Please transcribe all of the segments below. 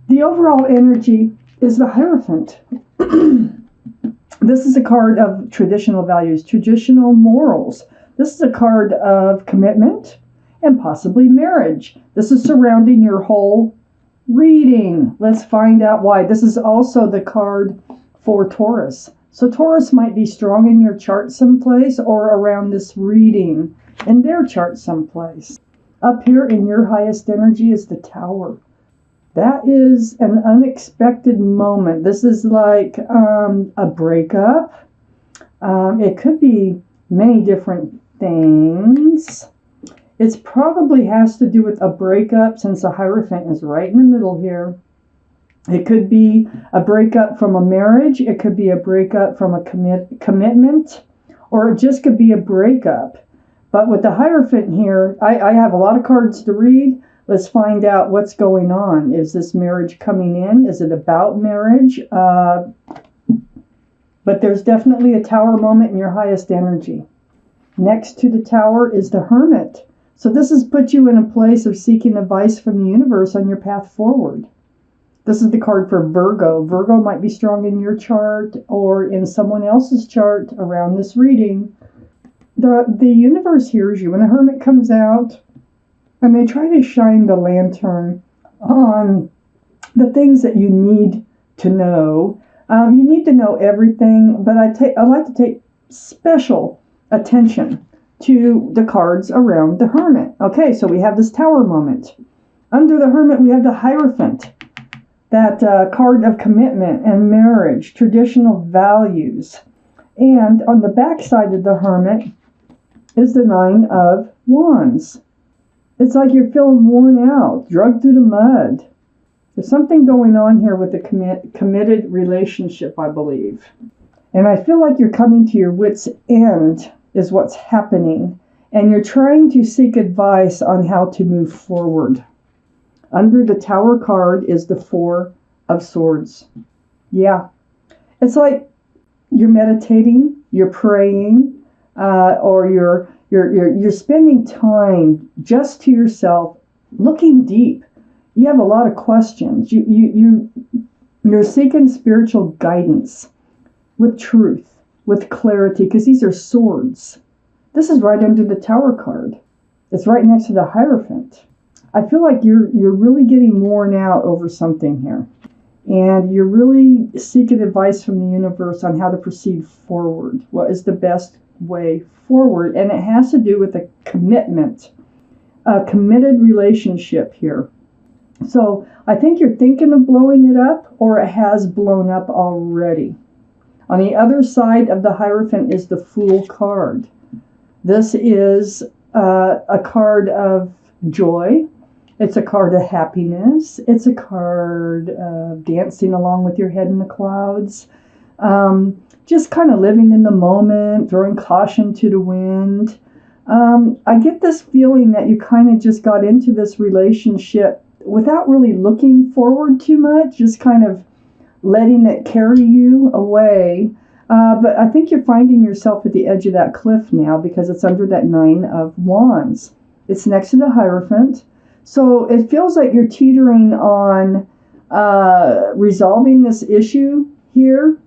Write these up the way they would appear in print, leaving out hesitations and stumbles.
The overall energy is the Hierophant. This is a card of traditional values, traditional morals. This is a card of commitment and possibly marriage. This is surrounding your whole reading. Let's find out why. This is also the card for Taurus. So Taurus might be strong in your chart someplace or around this reading in their chart someplace. Up here in your highest energy is the Tower. That is an unexpected moment. This is like a breakup. It could be many different things. It probably has to do with a breakup since the Hierophant is right in the middle here. It could be a breakup from a marriage. It could be a breakup from a commitment, or it just could be a breakup. But with the Hierophant here, I have a lot of cards to read. Let's find out what's going on. Is this marriage coming in? Is it about marriage? But there's definitely a Tower moment in your highest energy. Next to the Tower is the Hermit. So this has put you in a place of seeking advice from the universe on your path forward. This is the card for Virgo. Virgo might be strong in your chart or in someone else's chart around this reading. The universe hears you. When the Hermit comes out and they try to shine the lantern on the things that you need to know. You need to know everything, but I like to take special attention to the cards around the Hermit. Okay, so we have this Tower moment. Under the Hermit, we have the Hierophant, that card of commitment and marriage, traditional values. And on the back side of the Hermit is the Nine of Wands. It's like you're feeling worn out, dragged through the mud. There's something going on here with the committed relationship, I believe. And I feel like you're coming to your wit's end is what's happening. And you're trying to seek advice on how to move forward. Under the Tower card is the Four of Swords. Yeah. It's like you're meditating, you're praying, or you're spending time just to yourself, looking deep. You have a lot of questions. You're seeking spiritual guidance with truth, with clarity, because these are swords. This is right under the Tower card. It's right next to the Hierophant. I feel like you're really getting worn out over something here. And you're really seeking advice from the universe on how to proceed forward. What is the best way forward? And it has to do with a commitment, a committed relationship here. So I think you're thinking of blowing it up, or it has blown up already. On the other side of the Hierophant is the Fool card. This is a card of joy. It's a card of happiness. It's a card of dancing along with your head in the clouds. Just kind of living in the moment, throwing caution to the wind. I get this feeling that you kind of just got into this relationship without really looking forward too much, just kind of letting it carry you away. But I think you're finding yourself at the edge of that cliff now because it's under that Nine of Wands. It's next to the Hierophant. So it feels like you're teetering on resolving this issue here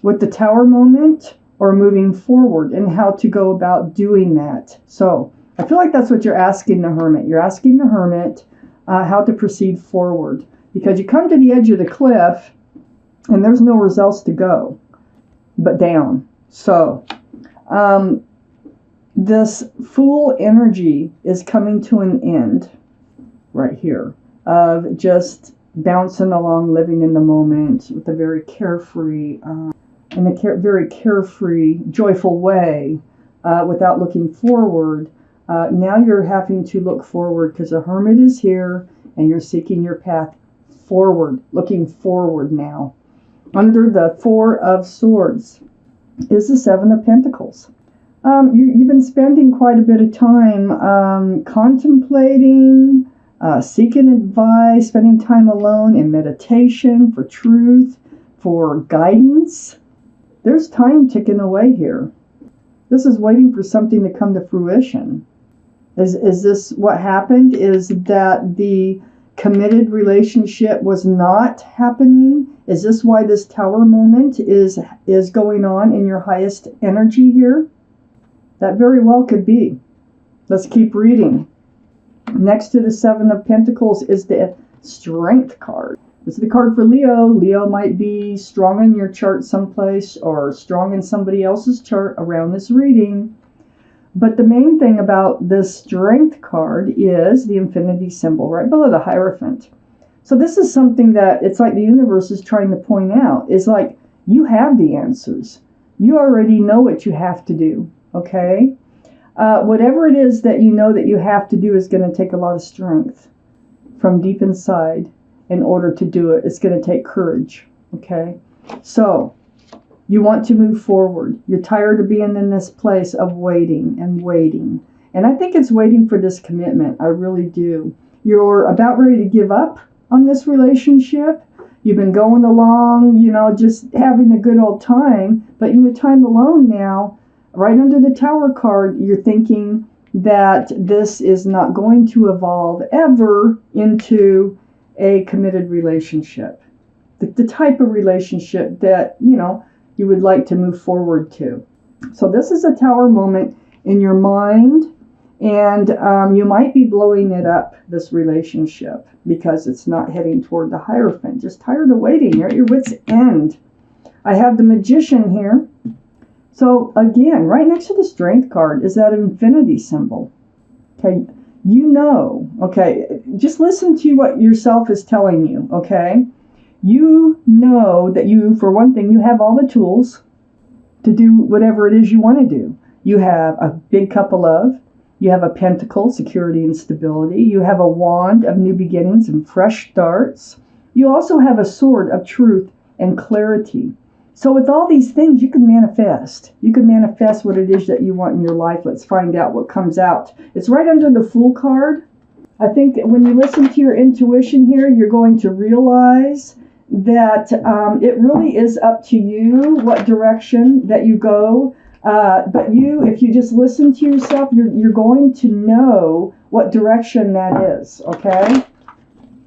with the Tower moment or moving forward and how to go about doing that. So I feel like that's what you're asking the Hermit. You're asking the Hermit how to proceed forward because you come to the edge of the cliff and there's nowhere else to go but down. So this Fool energy is coming to an end right here of just bouncing along, living in the moment with a very carefree, very carefree, joyful way without looking forward. Now you're having to look forward because the Hermit is here and you're seeking your path forward, looking forward now. Under the Four of Swords is the Seven of Pentacles. You've been spending quite a bit of time contemplating, seeking advice, spending time alone in meditation for truth, for guidance. There's time ticking away here. This is waiting for something to come to fruition. Is this what happened? Is that the committed relationship was not happening? Is this why this Tower moment is going on in your highest energy here? That very well could be. Let's keep reading. Next to the Seven of Pentacles is the Strength card. This is the card for Leo. Leo might be strong in your chart someplace or strong in somebody else's chart around this reading. But the main thing about this Strength card is the infinity symbol right below the Hierophant. So this is something that it's like the universe is trying to point out. It's like you have the answers. You already know what you have to do, okay? Whatever it is that you know that you have to do is going to take a lot of strength from deep inside in order to do it. It's going to take courage, okay? So you want to move forward. You're tired of being in this place of waiting and waiting. And I think it's waiting for this commitment. I really do. You're about ready to give up on this relationship. You've been going along, you know, just having a good old time. But in your time alone now, right under the Tower card, you're thinking that this is not going to evolve ever into a committed relationship. The type of relationship that, you know, you would like to move forward to. So this is a Tower moment in your mind, and you might be blowing it up, this relationship, because it's not heading toward the Hierophant. Just tired of waiting. You're at your wit's end. I have the Magician here. So again, right next to the Strength card is that infinity symbol. Okay, you know, okay, just listen to what yourself is telling you, okay? You know that you, for one thing, you have all the tools to do whatever it is you want to do. You have a big cup of love. You have a pentacle, security and stability. You have a wand of new beginnings and fresh starts. You also have a sword of truth and clarity. So with all these things, you can manifest. You can manifest what it is that you want in your life. Let's find out what comes out. It's right under the Fool card. I think that when you listen to your intuition here, you're going to realize that it really is up to you what direction that you go. But you, if you just listen to yourself, you're going to know what direction that is, okay?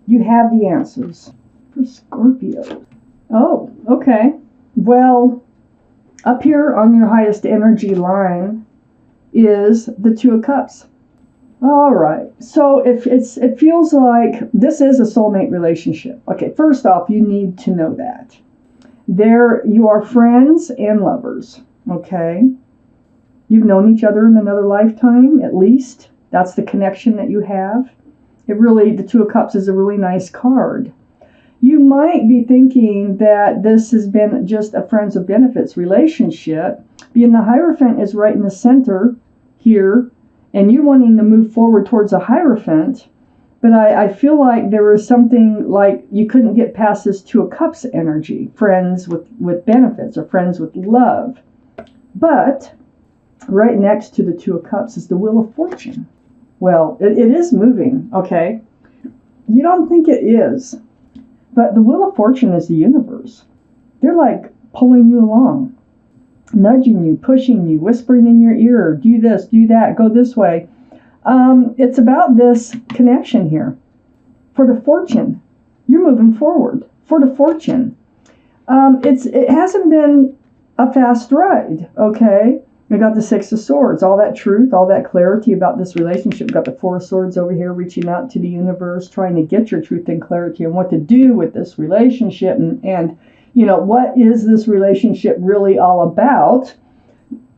You have the answers for Scorpio. Oh, okay. Well, up here on your highest energy line is the Two of Cups. All right. So it feels like this is a soulmate relationship. Okay, first off, you need to know that. There you are friends and lovers, okay? You've known each other in another lifetime, at least. That's the connection that you have. The Two of Cups is a really nice card. You might be thinking that this has been just a friends with benefits relationship, being the Hierophant is right in the center here, and you wanting to move forward towards a Hierophant, but I feel like there was something like you couldn't get past this Two of Cups energy, friends with benefits or friends with love. But right next to the Two of Cups is the Wheel of Fortune. Well, it is moving, okay? You don't think it is. But the Wheel of Fortune is the universe. They're like pulling you along, nudging you, pushing you, whispering in your ear, do this, do that, go this way. It's about this connection here. For the Fortune, you're moving forward. For the Fortune, it hasn't been a fast ride, okay? We got the Six of Swords, all that truth, all that clarity about this relationship. We got the Four of Swords over here reaching out to the universe, trying to get your truth and clarity on what to do with this relationship and you know, what is this relationship really all about?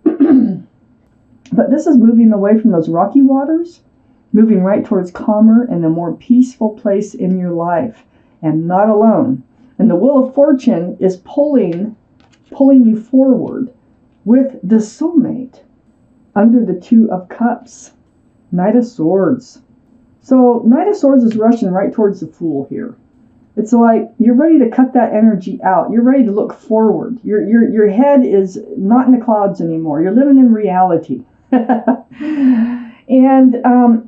But this is moving away from those rocky waters, moving right towards calmer and a more peaceful place in your life, and not alone. And the Wheel of Fortune is pulling you forward with the soulmate under the Two of Cups. Knight of Swords. So Knight of Swords is rushing right towards the Fool here. It's like you're ready to cut that energy out. You're ready to look forward. Your head is not in the clouds anymore. You're living in reality. And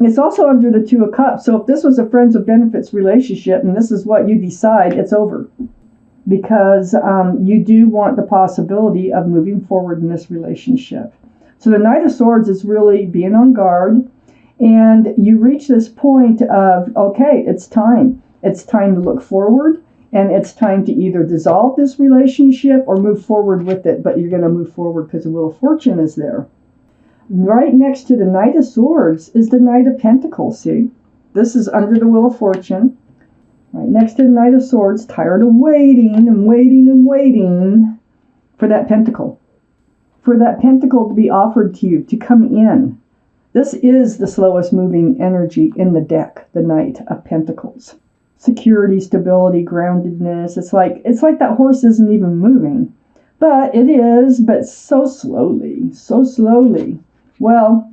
it's also under the Two of Cups. So if this was a friends with benefits relationship and this is what you decide, it's over. Because you do want the possibility of moving forward in this relationship. So the Knight of Swords is really being on guard And you reach this point of, okay, it's time. It's time to look forward, and it's time to either dissolve this relationship or move forward with it. But you're going to move forward because the Wheel of Fortune is there. Right next to the Knight of Swords is the Knight of Pentacles, see? This is under the Wheel of Fortune. Right next to the Knight of Swords, tired of waiting and waiting and waiting for that pentacle. For that pentacle to be offered to you, to come in. This is the slowest moving energy in the deck, the Knight of Pentacles. Security, stability, groundedness. It's like that horse isn't even moving. But it is, but so slowly, so slowly. Well,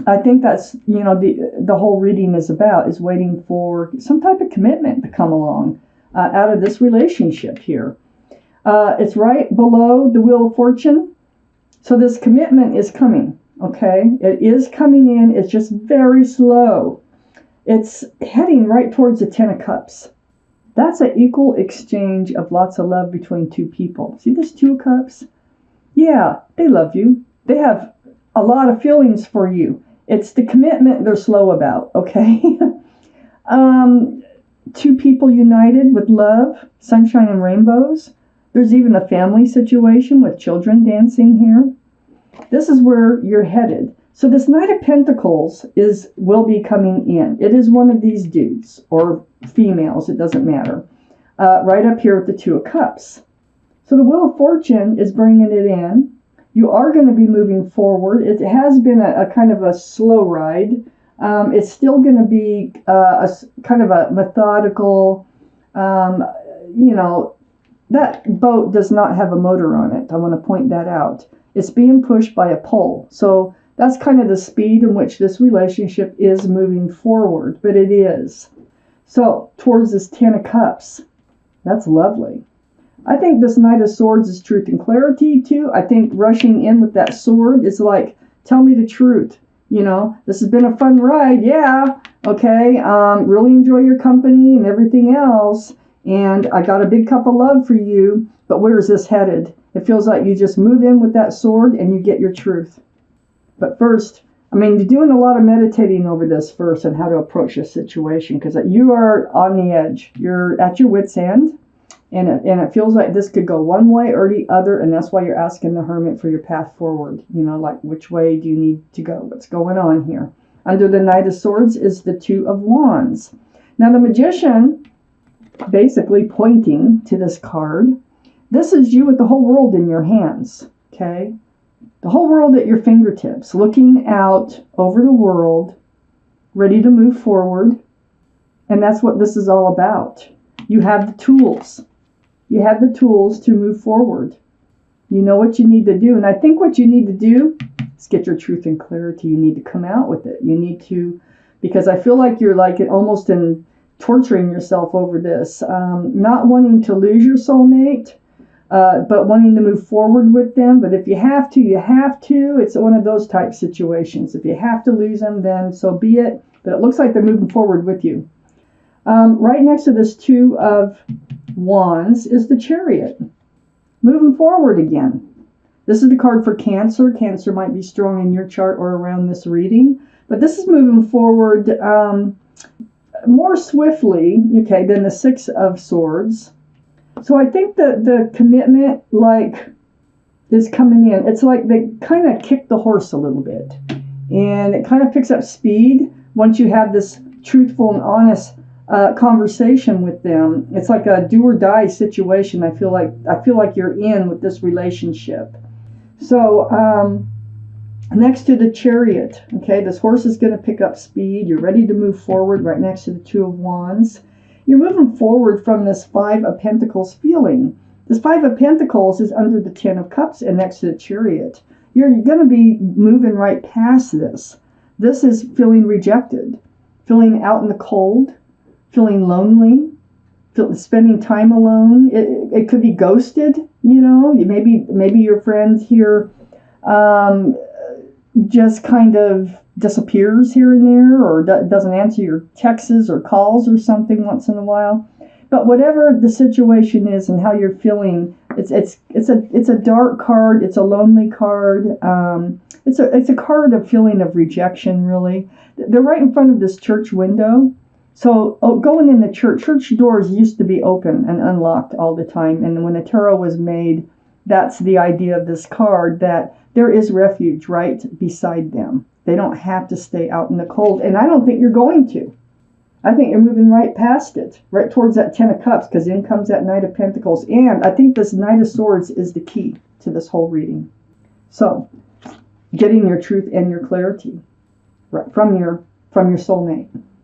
I think that's, the whole reading is about, is waiting for some type of commitment to come along out of this relationship here. It's right below the Wheel of Fortune. So this commitment is coming, okay? It is coming in. It's just very slow. It's heading right towards the Ten of Cups. That's an equal exchange of lots of love between two people. See this Two of Cups? Yeah, they love you. They have a lot of feelings for you. It's the commitment they're slow about, okay? Two people united with love, sunshine and rainbows. There's even a family situation with children dancing here. This is where you're headed. So this Knight of Pentacles will be coming in. It is one of these dudes, or females, it doesn't matter. Right up here with the Two of Cups. So the Wheel of Fortune is bringing it in. You are going to be moving forward. It has been a kind of a slow ride. It's still going to be a kind of a methodical, that boat does not have a motor on it. I want to point that out. It's being pushed by a pole. So that's kind of the speed in which this relationship is moving forward, but it is. So towards this Ten of Cups, that's lovely. I think this Knight of Swords is truth and clarity too. I think rushing in with that sword is like, tell me the truth. This has been a fun ride. Yeah. Okay. Really enjoy your company and everything else. And I got a big cup of love for you. But where is this headed? It feels like you just move in with that sword and you get your truth. But first, you're doing a lot of meditating over this first and how to approach this situation, because you are on the edge. You're at your wit's end. And it feels like this could go one way or the other, and that's why you're asking the Hermit for your path forward. Like which way do you need to go? What's going on here? Under the Knight of Swords is the Two of Wands. Now the Magician, basically pointing to this card, this is you with the whole world in your hands, okay? The whole world at your fingertips, looking out over the world, ready to move forward, and that's what this is all about. You have the tools. You have the tools to move forward. You know what you need to do. And I think what you need to do is get your truth and clarity. You need to come out with it. You need to, because I feel like you're like almost in torturing yourself over this. Not wanting to lose your soulmate, but wanting to move forward with them. But if you have to, you have to. It's one of those type situations. If you have to lose them, then so be it. But it looks like they're moving forward with you. Right next to this Two of Wands is the Chariot. Moving forward again. This is the card for Cancer. Cancer might be strong in your chart or around this reading. But this is moving forward more swiftly, okay, than the Six of Swords. So I think that the commitment, is coming in. It's like they kind of kick the horse a little bit. And it kind of picks up speed once you have this truthful and honest conversation with them. It's like a do or die situation. I feel like you're in with this relationship. So next to the Chariot, okay, this horse is going to pick up speed. You're ready to move forward right next to the Two of Wands. You're moving forward from this Five of Pentacles feeling. This Five of Pentacles is under the Ten of Cups and next to the Chariot. You're going to be moving right past this. This is feeling rejected, feeling out in the cold, feeling lonely, spending time alone. It could be ghosted, maybe your friend here just kind of disappears here and there, or doesn't answer your texts or calls or something once in a while. But whatever the situation is and how you're feeling, It's a dark card. It's a lonely card. It's a card of feeling of rejection. Really, they're right in front of this church window. So going in the church doors used to be open and unlocked all the time. And when the tarot was made, that's the idea of this card, that there is refuge right beside them. They don't have to stay out in the cold. And I don't think you're going to. I think you're moving right past it, right towards that Ten of Cups, because in comes that Knight of Pentacles. And I think this Knight of Swords is the key to this whole reading. So, getting your truth and your clarity right from your soulmate.